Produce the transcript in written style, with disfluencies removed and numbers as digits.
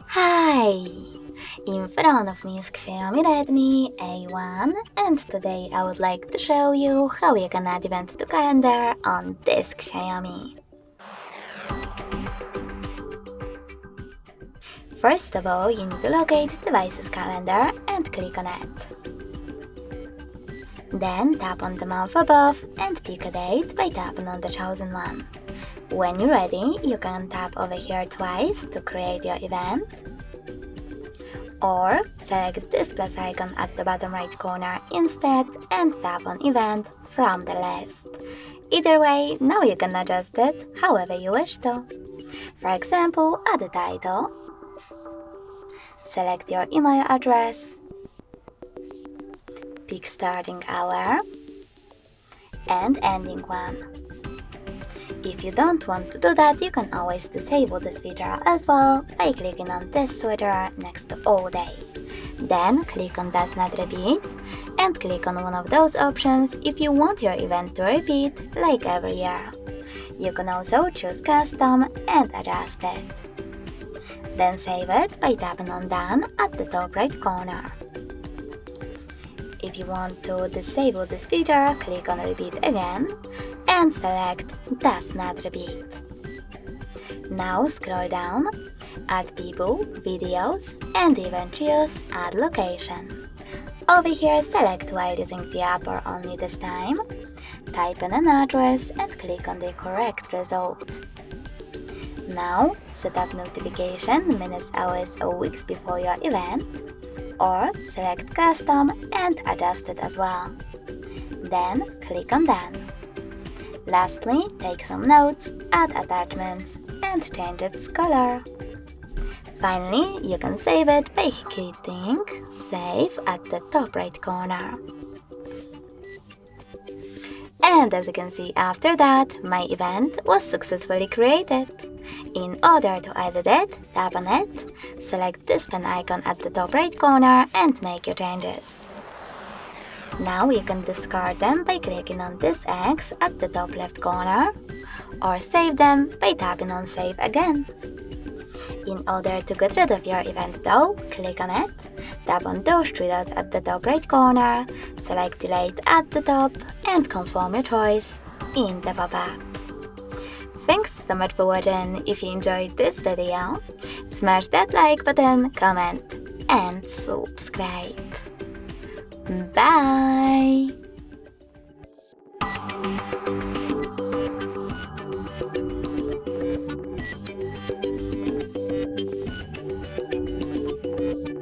Hi! In front of me is XIAOMI Redmi A1 and today I would like to show you how you can add event to calendar on this XIAOMI. First of all, you need to locate device's calendar and click on it. Then tap on the month above and pick a date by tapping on the chosen one. When you're ready, you can tap over here twice to create your event, or select this plus icon at the bottom right corner instead and tap on event from the list. Either way, now you can adjust it however you wish to. For example, add a title, select your email address, pick starting hour and ending one. If you don't want to do that, you can always disable this feature as well by clicking on this switcher next to all day. Then click on does not repeat and click on one of those options if you want your event to repeat like every year. You can also choose custom and adjust it. Then save it by tapping on done at the top right corner. If you want to disable this feature, click on repeat again and select does not repeat. Now scroll down, add people, videos, and even choose add location. Over here select while using the app or only this time, type in an address and click on the correct result. Now set up notification minutes, hours or weeks before your event, or select custom and adjust it as well. Then click on done. Lastly, take some notes, add attachments, and change its color. Finally, you can save it by hitting save at the top right corner. And as you can see, after that, my event was successfully created. In order to edit it, tap on it, select this pen icon at the top right corner and make your changes. Now you can discard them by clicking on this X at the top left corner, or save them by tapping on save again. In order to get rid of your event though, click on it, tap on those three dots at the top right corner, select delete at the top and confirm your choice in the pop-up. Thanks so much for watching. If you enjoyed this video, smash that like button, comment and subscribe. Bye!